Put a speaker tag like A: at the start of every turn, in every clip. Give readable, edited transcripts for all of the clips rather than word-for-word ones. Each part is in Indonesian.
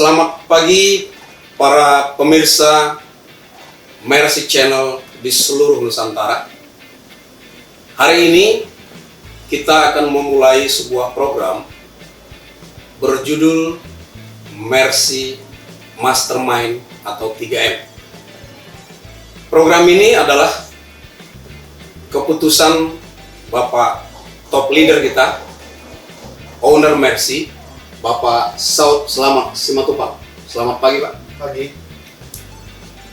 A: Selamat pagi para pemirsa Mercy Channel di seluruh Nusantara. Hari ini kita akan memulai sebuah program berjudul Mercy Mastermind atau 3M. Program ini adalah keputusan Bapak top leader kita, owner Mercy, Bapak Saud Selamat Simatupang. Selamat pagi, Pak.
B: Pagi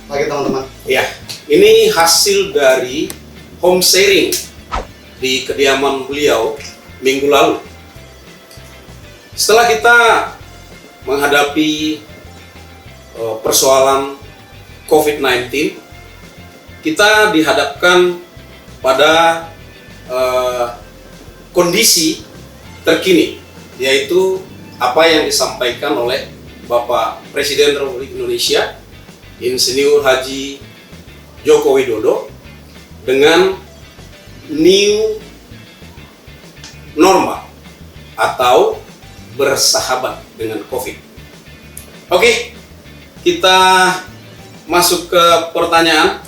B: teman-teman.
A: Ya, ini hasil dari home sharing di kediaman beliau minggu lalu. Setelah kita menghadapi persoalan COVID-19, kita dihadapkan pada kondisi terkini, yaitu apa yang disampaikan oleh Bapak Presiden Republik Indonesia Insinyur Haji Joko Widodo dengan new normal atau bersahabat dengan COVID. Oke, kita masuk ke pertanyaan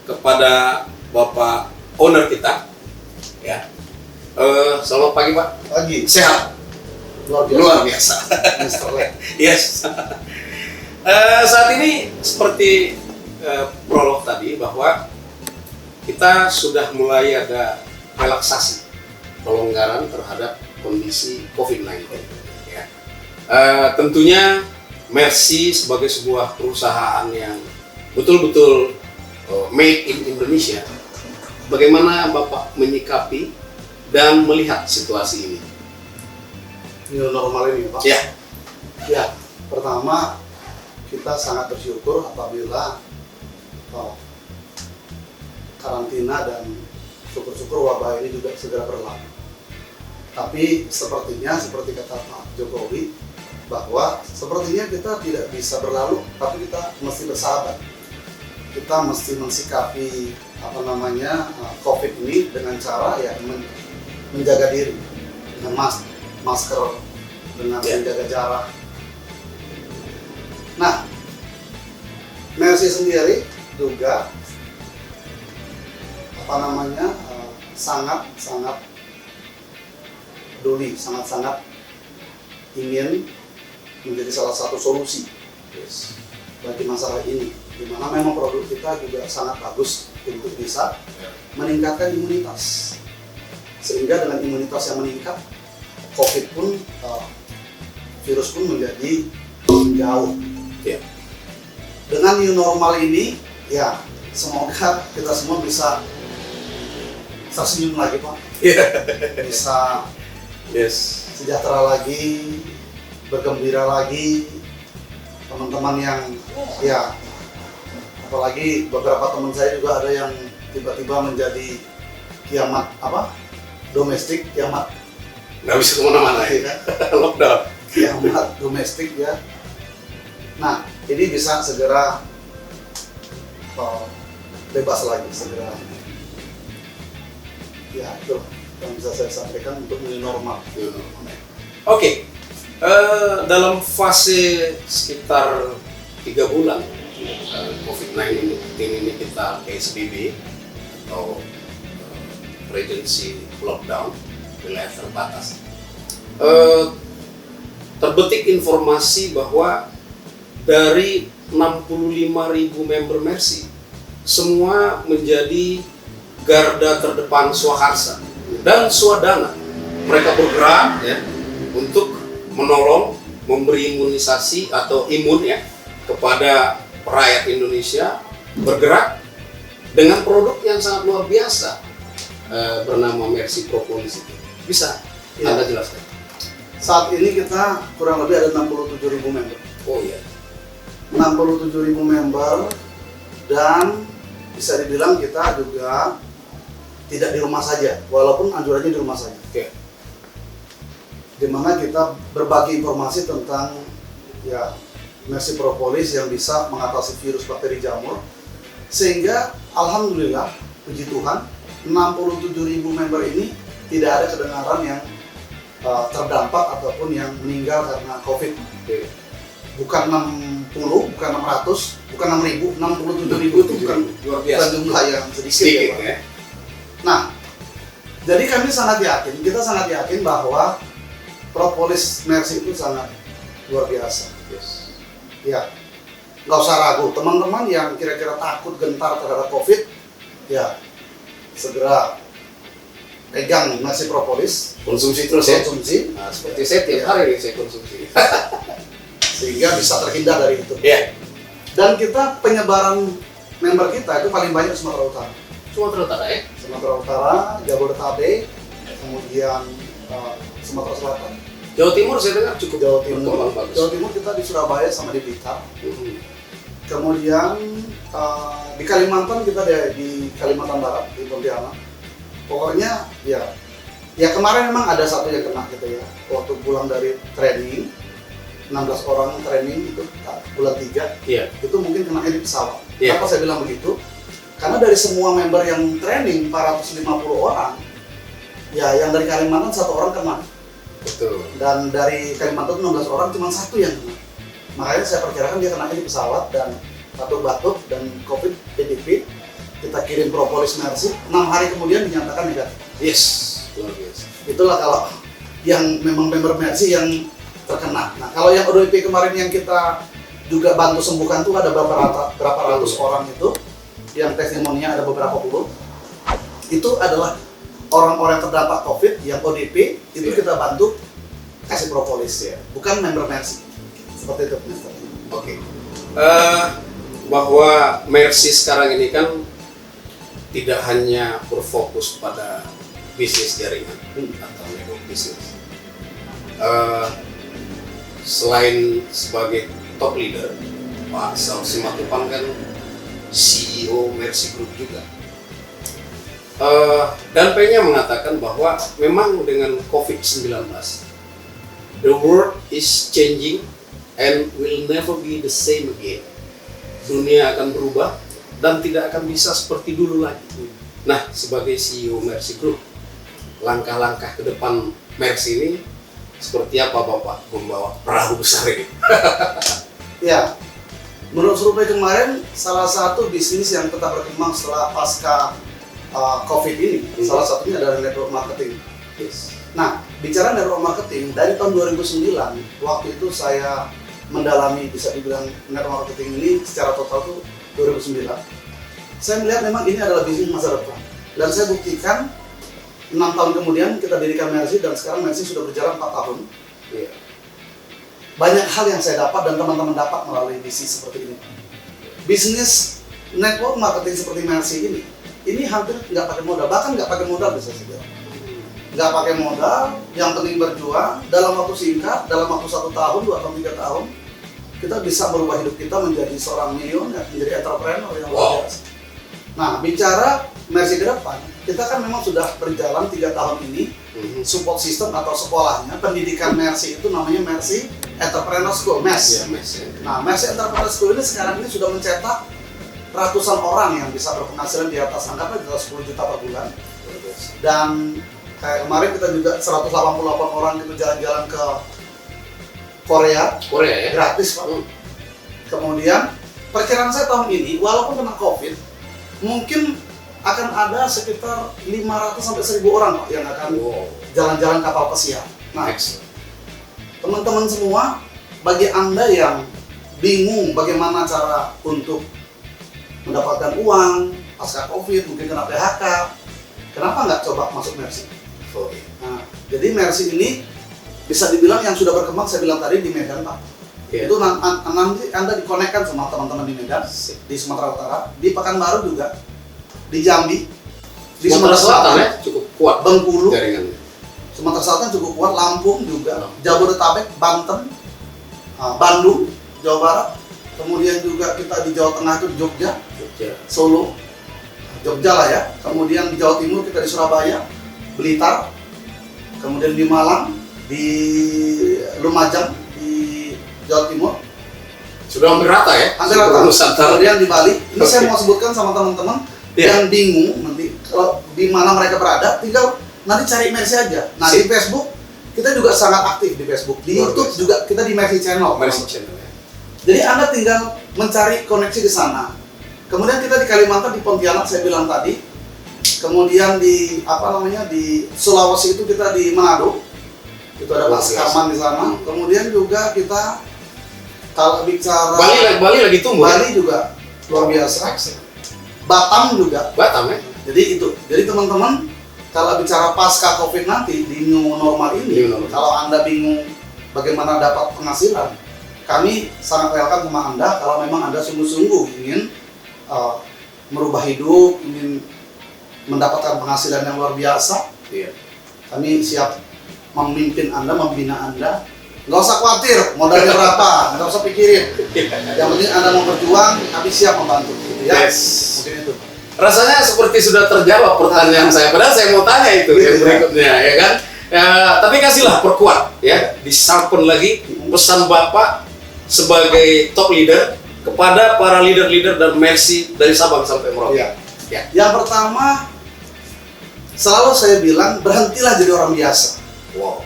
A: kepada Bapak owner kita. Ya, selamat pagi, Pak.
B: Pagi.
A: Sehat? Luar biasa. Yes. Saat ini seperti prolog tadi bahwa kita sudah mulai ada relaksasi pelonggaran terhadap kondisi COVID-19. Ya. Tentunya Mercy sebagai sebuah perusahaan yang betul-betul made in Indonesia, bagaimana Bapak menyikapi dan melihat situasi ini?
B: New normal ini, Pak.
A: Ya.
B: Ya, pertama kita sangat bersyukur apabila karantina dan syukur-syukur wabah ini juga segera berlalu. Tapi sepertinya seperti kata Pak Jokowi bahwa sepertinya kita tidak bisa berlalu, tapi kita mesti bersahabat. Kita mesti mensikapi COVID ini dengan cara ya menjaga diri dengan masker, dengan menjaga jarak. Nah, Mercy sendiri juga sangat peduli, sangat ingin menjadi salah satu solusi bagi masalah ini, di mana memang produk kita juga sangat bagus untuk bisa meningkatkan imunitas, sehingga dengan imunitas yang meningkat, COVID pun, virus pun menjadi menjauh.
A: Ya.
B: Dengan new normal ini, ya semoga kita semua bisa tersenyum lagi, Pak. Bisa sejahtera lagi, bergembira lagi. Teman-teman yang ya, apalagi beberapa teman saya juga ada yang tiba-tiba menjadi kiamat domestik, kiamat
A: Nggak bisa kemana-mana ya. Lockdown.
B: Kiamat domestik ya. Nah, ini bisa segera bebas lagi, segera. Ya, itu yang bisa saya sampaikan untuk new normal.
A: Oke, dalam fase sekitar 3 bulan COVID-19 ini kita PSBB atau emergency lockdown, wilayah terbatas. Terbetik informasi bahwa dari 65.000 member Mercy, semua menjadi garda terdepan swakarsa dan swadana. Mereka bergerak ya untuk menolong, memberi imunisasi atau imun ya kepada rakyat Indonesia, bergerak dengan produk yang sangat luar biasa bernama Mercy Propolis itu. Bisa Anda jelaskan?
B: Saat ini kita kurang lebih ada 67.000 member.
A: Oh iya.
B: 67.000 member, dan bisa dibilang kita juga tidak di rumah saja, walaupun anjurannya di rumah saja.
A: Okay.
B: Dimana kita berbagi informasi tentang ya Mercy Propolis yang bisa mengatasi virus bakteri jamur, sehingga alhamdulillah puji Tuhan 67.000 member ini tidak ada kedengaran yang terdampak ataupun yang meninggal karena COVID.
A: Okay.
B: bukan 60, bukan 600, bukan 6.000, 67.000 itu bukan
A: luar biasa.
B: jumlah yang sedikit,
A: Sedikit
B: Pak.
A: ya.
B: Nah, jadi kami sangat yakin, kita sangat yakin bahwa propolis Mercy itu sangat luar biasa.
A: Yes.
B: Ya, nggak usah ragu. Teman-teman yang kira-kira takut gentar terhadap COVID, ya segera pegang Mercy propolis,
A: Konsumsi terus ya.
B: konsumsi,
A: Nah, seperti saya tiap hari nih saya konsumsi.
B: sehingga bisa terhindar dari itu.
A: Ya.
B: Dan kita penyebaran member kita itu paling banyak Sumatera Utara.
A: Sumatera Utara ya.
B: Sumatera Utara, Jabodetabek, kemudian Sumatera Selatan,
A: Jawa Timur saya dengar cukup
B: Jawa Timur.
A: berkembang bagus.
B: Jawa Timur kita di Surabaya sama di Blitar.
A: Mhm.
B: Kemudian di Kalimantan kita di Kalimantan Barat, di Pontianak. Pokoknya ya kemarin memang ada satu yang kena gitu ya. Waktu pulang dari training, 16 orang training itu bulan 3,
A: Iya.
B: itu mungkin kena di pesawat.
A: Iya.
B: Kenapa saya bilang begitu? Karena dari semua member yang training 450 orang, ya yang dari Kalimantan 1 orang kena.
A: Betul.
B: Dan dari Kalimantan 16 orang cuma 1 yang kena. Makanya saya perkirakan dia kena di pesawat dan batuk-batuk dan COVID PDP. Kita kirim propolis Mercy, 6 hari kemudian dinyatakan negatif.
A: Yes. Luar biasa.
B: Itulah kalau yang memang member Mercy yang terkena. Nah, kalau yang ODP kemarin yang kita juga bantu sembuhkan tuh ada berapa ratus orang itu yang testimoninya ada beberapa puluh. Itu adalah orang-orang yang terdampak COVID yang ODP itu
A: Iya.
B: kita bantu kasih propolis ya, bukan member Mercy. Seperti itu, Mister.
A: Oke. Bahwa Mercy sekarang ini kan tidak hanya berfokus pada bisnis jaringan atau network bisnis. Selain sebagai top leader, Pak Saud Simatupang kan CEO Mercy Group juga. Dan P-nya mengatakan bahwa memang dengan COVID-19, the world is changing and will never be the same again. Dunia akan berubah dan tidak akan bisa seperti dulu lagi. Nah, sebagai CEO Mercy Group, langkah-langkah ke depan Mercy ini seperti apa Bapak membawa perahu besar ini?
B: Ya, menurut survei kemarin salah satu bisnis yang tetap berkembang setelah pasca COVID ini, salah satunya adalah network marketing.
A: Yes.
B: Nah, bicara network marketing, dari tahun 2009, waktu itu saya mendalami, bisa dibilang network marketing ini secara total itu 2009. Saya melihat memang ini adalah bisnis masa depan. Dan saya buktikan 6 tahun kemudian kita dirikan Mercy dan sekarang Mercy sudah berjalan 4 tahun.
A: Iya.
B: Banyak hal yang saya dapat dan teman-teman dapat melalui bisnis seperti ini. Bisnis network marketing seperti Mercy ini hampir nggak pakai modal, bahkan nggak pakai modal bisa saya bilang. Nggak pakai modal, yang penting berjuang dalam waktu singkat, dalam waktu 1 tahun, 2 tahun, 3 tahun, kita bisa merubah hidup kita menjadi seorang milioner, menjadi entrepreneur yang luar biasa. Nah, bicara Mercy ke depan, kita kan memang sudah berjalan 3 tahun ini, support system atau sekolahnya, pendidikan Mercy itu namanya Mercy Entrepreneur School, MES.
A: Iya, Mas.
B: Nah, Mercy Entrepreneur School ini sekarang ini sudah mencetak ratusan orang yang bisa berpenghasilan di atas angka 10 juta per bulan. Dan kayak kemarin kita juga 188 orang itu jalan-jalan ke Korea
A: ya?
B: gratis, Pak. Kemudian perkiraan saya tahun ini walaupun kena COVID mungkin akan ada sekitar 500 sampai 1.000 orang, Pak, yang akan jalan-jalan kapal pesiar. Nah,
A: Next.
B: teman-teman semua, bagi Anda yang bingung bagaimana cara untuk mendapatkan uang pasca COVID, mungkin kena PHK, kenapa nggak coba masuk Mercy? Nah, jadi Mercy ini bisa dibilang yang sudah berkembang, saya bilang tadi di Medan, Pak.
A: Yeah.
B: Itu nanti Anda dikonekkan sama teman-teman di Medan, di Sumatera Utara, di Pekanbaru juga, di Jambi, di
A: Sumatera Selatan ya cukup kuat
B: Bengkulu,
A: jaringannya.
B: Sumatera Selatan cukup kuat, Lampung juga, Jabodetabek, Banten, Bandung, Jawa Barat, kemudian juga kita di Jawa Tengah itu di Jogja, Solo, Jogja lah ya, kemudian di Jawa Timur kita di Surabaya, Blitar, kemudian di Malang, di Lumajang, di Jawa Timur,
A: Sudah hampir rata ya?
B: hampir rata.
A: Nusantara.
B: Kemudian di Bali, ini
A: Oke.
B: saya mau sebutkan sama teman-teman yang bingung nanti kalau di mana mereka berada, tinggal nanti cari Mercy aja. Nah, di Facebook kita juga sangat aktif di Facebook, di
A: Luar
B: YouTube
A: biasa.
B: juga kita di Mercy Channel.
A: Mercy Channel ya.
B: Jadi Anda tinggal mencari koneksi di sana. Kemudian kita di Kalimantan, di Pontianak saya bilang tadi. Kemudian di di Sulawesi itu kita di Manado. Itu ada Pak Sekarman di sana. Kemudian juga kita kalau bicara
A: Bali lagi tumbuh.
B: Bali juga luar biasa. Batam juga.
A: Batam ya.
B: Jadi itu. Jadi teman-teman kalau bicara pasca Covid nanti di new normal ini, kalau Anda bingung bagaimana dapat penghasilan, kami sangat welcome sama Anda kalau memang Anda sungguh-sungguh ingin merubah hidup, ingin mendapatkan penghasilan yang luar biasa.
A: Iya.
B: Kami siap memimpin Anda, membina Anda. Nggak usah khawatir modalnya berapa, nggak usah pikirin. Yang penting Anda mau berjuang, kami siap membantu. Gitu ya.
A: Yes.
B: Mungkin itu.
A: Rasanya seperti sudah terjawab pertanyaan saya. Padahal saya mau tanya itu yang berikutnya, ya kan? Ya, tapi kasihlah perkuat, ya, disharpen lagi pesan Bapak sebagai top leader kepada para leader-leader dan Mercy dari Sabang sampai Merauke.
B: Ya.
A: Ya.
B: Yang pertama, selalu saya bilang berhentilah jadi orang biasa.
A: Wow.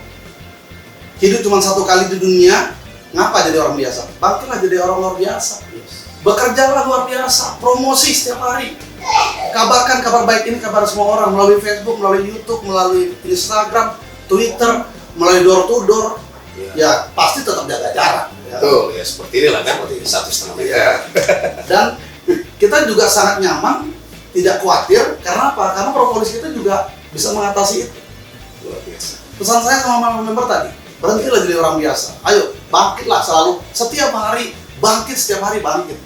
B: Hidup cuma satu kali di dunia, ngapa jadi orang biasa? Bangkitlah jadi orang luar biasa.
A: Yes.
B: Bekerjalah luar biasa, promosi setiap hari. Kabarkan kabar baik ini kepada semua orang melalui Facebook, melalui YouTube, melalui Instagram, Twitter, melalui door to door. Ya pasti tetap jaga jarak.
A: Betul, ya seperti inilah kan,
B: Seperti ini.
A: 1,5 meter.
B: Dan kita juga sangat nyaman, tidak khawatir. Karena apa? Karena propolis kita juga bisa mengatasi itu.
A: Luar biasa.
B: Pesan saya sama member tadi, berhentilah jadi orang biasa. Ayo, bangkitlah selalu, setiap hari, bangkit setiap hari, bangkit.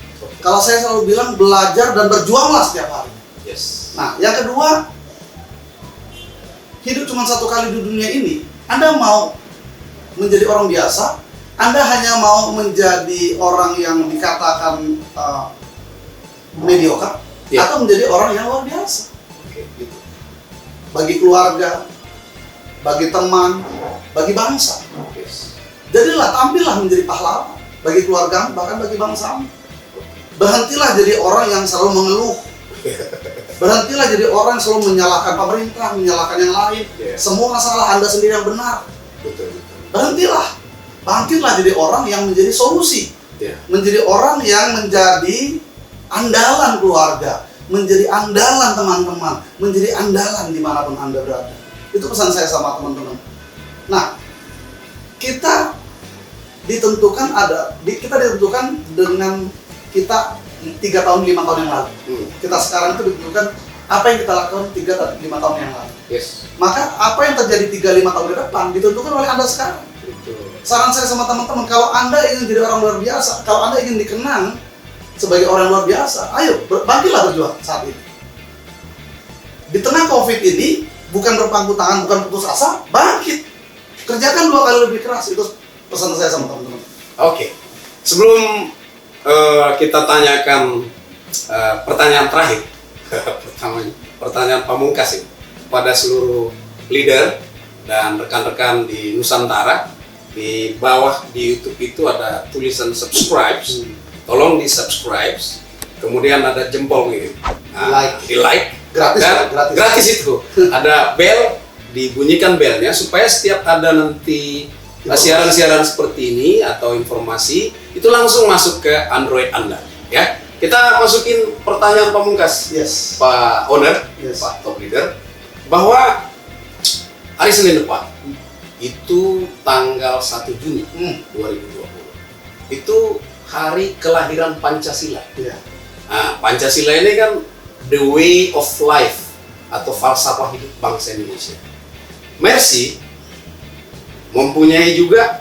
B: Kalau saya selalu bilang, belajar dan berjuanglah setiap hari.
A: Yes.
B: Nah, yang kedua, hidup cuma satu kali di dunia ini. Anda mau menjadi orang biasa, Anda hanya mau menjadi orang yang dikatakan mediocre, atau menjadi orang yang luar biasa. Gitu. Bagi keluarga, bagi teman, bagi bangsa.
A: Yes.
B: Jadilah, tampillah menjadi pahlawan bagi keluarga, bahkan bagi bangsa. Berhentilah jadi orang yang selalu mengeluh. Berhentilah jadi orang yang selalu menyalahkan pemerintah, menyalahkan yang lain. Semua masalah Anda sendiri yang benar.
A: Betul.
B: Berhentilah. Bangkitlah jadi orang yang menjadi solusi. Menjadi orang yang menjadi andalan keluarga, menjadi andalan teman-teman, menjadi andalan dimanapun Anda berada. Itu pesan saya sama teman-teman. Nah, kita ditentukan dengan kita 3 tahun 5 tahun yang lalu. Kita sekarang itu ditentukan apa yang kita lakukan 3 5 tahun yang lalu.
A: Yes.
B: Maka apa yang terjadi 3-5 tahun ke depan ditentukan oleh Anda sekarang.
A: Betul.
B: Saran saya sama teman-teman, kalau Anda ingin jadi orang luar biasa, kalau Anda ingin dikenang sebagai orang luar biasa, ayo bangkitlah berjuang saat ini. Di tengah Covid ini, bukan berpangku tangan, bukan putus asa, bangkit. Kerjakan 2 kali lebih keras. Itu pesan saya sama teman-teman.
A: Oke. Sebelum kita tanyakan pertanyaan terakhir, pertanyaan pamungkas ini pada seluruh leader dan rekan-rekan di Nusantara. Di bawah di YouTube itu ada tulisan subscribe, tolong di subscribe, kemudian ada jempol ini, di like,
B: Gratis,
A: dan
B: gratis.
A: gratis itu ada bel, dibunyikan belnya supaya setiap ada nanti siaran-siaran seperti ini atau informasi itu langsung masuk ke Android Anda, ya. Kita masukin pertanyaan pamungkas,
B: Yes.
A: Pak Owner,
B: Yes.
A: Pak Top Leader, bahwa hari Senin depan itu tanggal 1 Juni 2020 itu hari kelahiran Pancasila.
B: Iya.
A: Nah, Pancasila ini kan the way of life atau falsafah hidup bangsa Indonesia. Mercy mempunyai juga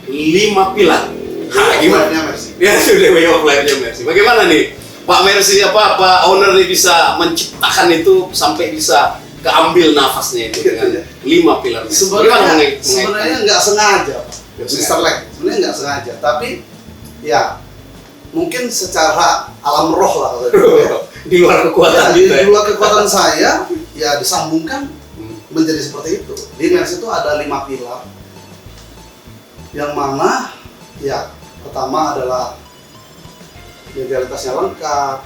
A: 5 pilar. Nah, gimana?
B: Mercy?
A: Ya, the way of life-nya Mercy. Bagaimana nih Pak Mercy, Pak Owner nih bisa menciptakan itu sampai bisa keambil nafasnya itu dengan 5 pilar.
B: Sebenarnya nggak sengaja, Pak.
A: Mr.
B: Lek, sebenarnya nggak sengaja, tapi ya mungkin secara alam roh lah kalau gitu ya.
A: Di luar kekuatan kita.
B: Di luar kekuatan saya, ya disambungkan menjadi seperti itu. Di Mercy itu ada 5 pilar, yang mana ya pertama adalah legalitasnya lengkap,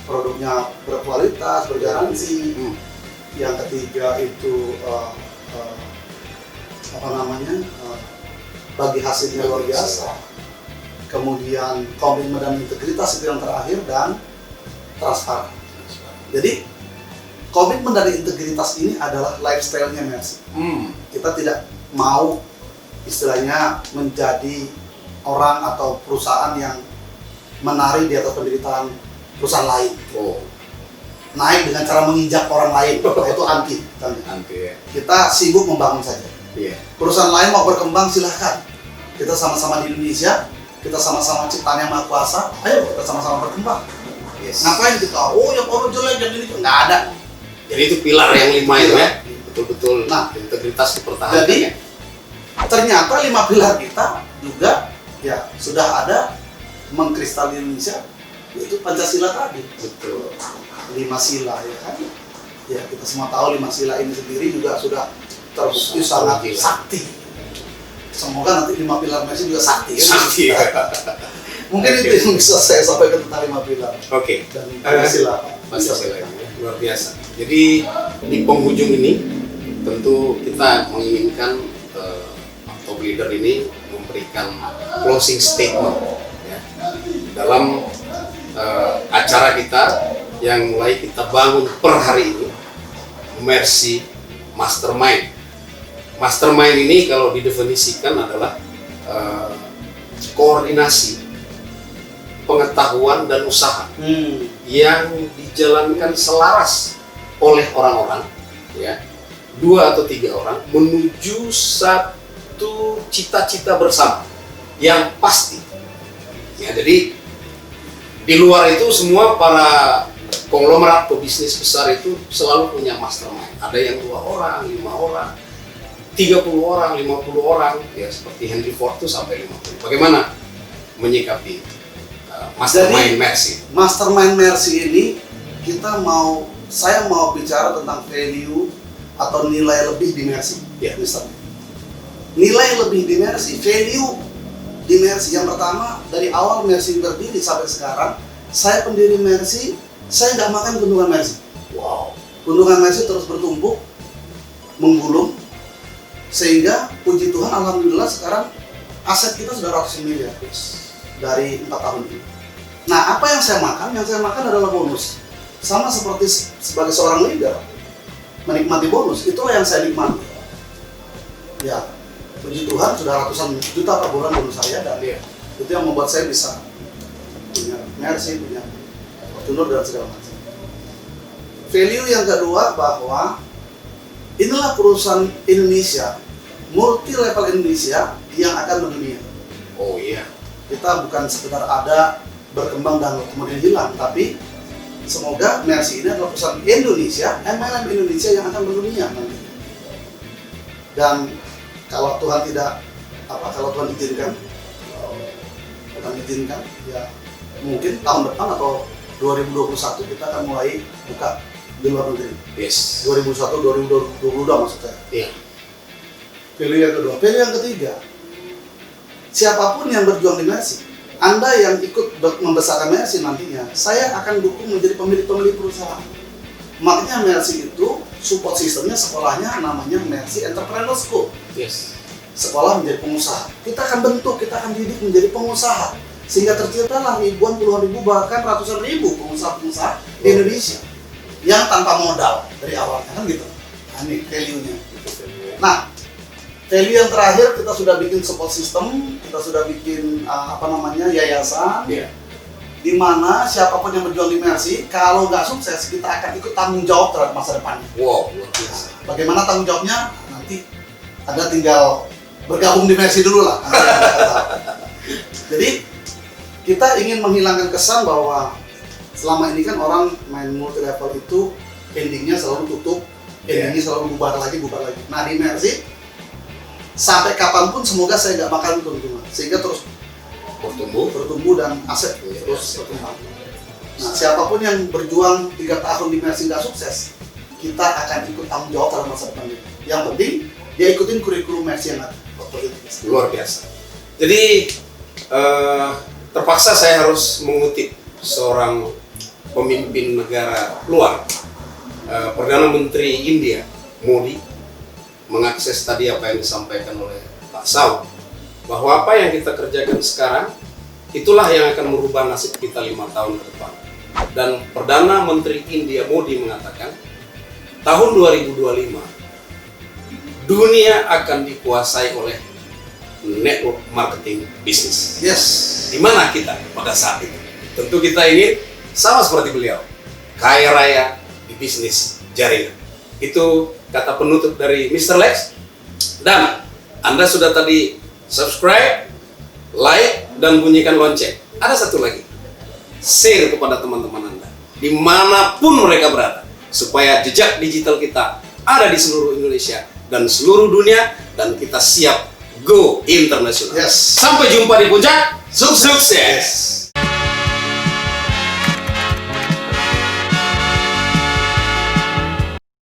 B: produknya berkualitas, bergaransi. Yang ketiga itu bagi hasilnya luar biasa. kemudian komitmen dan integritas itu yang terakhir, dan transparan. Jadi komitmen dari integritas ini adalah lifestyle-nya Mercy. Kita tidak mau istilahnya menjadi orang atau perusahaan yang menari di atas penderitaan perusahaan lain. Naik dengan cara menginjak orang lain, itu anti.
A: Ya.
B: Kita sibuk membangun saja. Perusahaan lain mau berkembang silahkan. Kita sama-sama di Indonesia, kita sama-sama ciptaan yang maha kuasa, ayo kita sama-sama berkembang. Ngapain kita? Oh yang orang jelek, yang ini nggak ada.
A: Jadi itu pilar yang 5 itu ya, betul-betul. Nah, integritas dipertahankan.
B: Jadi ternyata 5 pilar kita juga ya sudah ada mengkristal di Indonesia, yaitu Pancasila tadi.
A: Betul.
B: 5 sila ya kan. Ya kita semua tahu 5 sila ini sendiri juga sudah terbukti sangat sakti. Semoga nanti 5 pilar Mercy juga sakti ya.
A: Sakti ya.
B: Mungkin itu yang bisa saya sampaikan tentang 5 pilar.
A: Oke.
B: Dan Pancasila.
A: Pancasila luar biasa. Jadi di penghujung ini tentu kita menginginkan top leader ini memberikan closing statement ya, dalam acara kita yang mulai kita bangun per hari ini, Mercy Mastermind. Mastermind ini kalau didefinisikan adalah koordinasi, pengetahuan dan usaha yang dijalankan selaras oleh orang-orang, ya, 2 atau 3 orang menuju satu cita-cita bersama yang pasti. Ya, jadi di luar itu semua para konglomerat pebisnis besar itu selalu punya mastermind. Ada yang 2 orang, 5 orang, 30 orang, 50 orang, ya seperti Henry Ford itu sampai 50. Bagaimana menyikapi Mastermind Mercy?
B: Mastermind Mercy ini saya mau bicara tentang value atau nilai lebih di Mercy.
A: Ya.
B: Misalnya, nilai lebih di Mercy, value di Mercy. Yang pertama, dari awal Mercy berdiri sampai sekarang, saya pendiri Mercy, saya nggak makan keuntungan Mercy.
A: Wow.
B: Keuntungan Mercy terus bertumbuh, menggulung, sehingga puji Tuhan, alhamdulillah sekarang aset kita sudah ratusan miliar dari 4 tahun ini. Nah, apa yang saya makan? Yang saya makan adalah bonus. Sama seperti sebagai seorang leader, menikmati bonus, itulah yang saya nikmati. Ya, puji Tuhan sudah ratusan juta per bulan bonus saya, dan itu yang membuat saya bisa punya Mercy, punya Fortuner dan segala macam. Value yang kedua bahwa inilah perusahaan Indonesia, multi level Indonesia yang akan mendunia.
A: Oh iya.
B: Kita bukan sekedar ada, berkembang dan kemudian hilang, tapi semoga Mercy ini adalah perusahaan Indonesia, MLM Indonesia yang akan mendunia nanti. Dan kalau Tuhan izinkan, ya mungkin tahun depan atau 2021 kita akan mulai buka di luar negeri. 2021, 2022 maksud saya.
A: Iya.
B: Value yang kedua. Value yang ketiga, siapapun yang berjuang di Mercy, Anda yang ikut membesarkan Mercy nantinya, saya akan dukung menjadi pemilik perusahaan. Makanya Mercy itu support sistemnya, sekolahnya namanya Mercy Entrepreneur School. Sekolah menjadi pengusaha. Kita akan bentuk, kita akan didik menjadi pengusaha, sehingga terciptalah ribuan, puluhan ribu, bahkan ratusan ribu pengusaha-pengusaha di Indonesia yang tanpa modal dari awalnya, kan gitu. Nah, ini value-nya. Nah, value yang terakhir, kita sudah bikin support system, kita sudah bikin yayasan, di mana siapapun yang berjuang di Mercy, kalau nggak sukses, kita akan ikut tanggung jawab terhadap masa depannya.
A: Wow, luar biasa.
B: Bagaimana tanggung jawabnya? Nanti Anda tinggal bergabung di Mercy dulu lah. Jadi kita ingin menghilangkan kesan bahwa selama ini kan orang main multi level itu endingnya selalu tutup, endingnya selalu bubar lagi. Nah, di Mercy sampai kapanpun semoga saya nggak makan keuntungan, sehingga terus bertumbuh dan aset terus berkembang. Nah, siapapun yang berjuang 3 tahun di Mercy nggak sukses, kita akan ikut tanggung jawab dalam masa depan. Yang penting dia ikutin kurikulum Mercy yang ada.
A: Luar biasa. Jadi terpaksa saya harus mengutip seorang pemimpin negara luar, Perdana Menteri India, Modi, mengakses tadi apa yang disampaikan oleh Pak Saud, bahwa apa yang kita kerjakan sekarang Itulah yang akan merubah nasib kita 5 tahun ke depan. Dan Perdana Menteri India Modi mengatakan, tahun 2025, dunia akan dikuasai oleh network marketing bisnis.
B: Yes.
A: Di mana kita pada saat itu? Tentu kita ingin sama seperti beliau, kaya raya di bisnis jaringan. Itu kata penutup dari Mr. Lex. Dan Anda sudah tadi subscribe, like, dan bunyikan lonceng. Ada satu lagi, share kepada teman-teman Anda dimanapun mereka berada, supaya jejak digital kita ada di seluruh Indonesia dan seluruh dunia, dan kita siap go internasional.
B: Yes.
A: Sampai jumpa di puncak sukses.
B: Yes.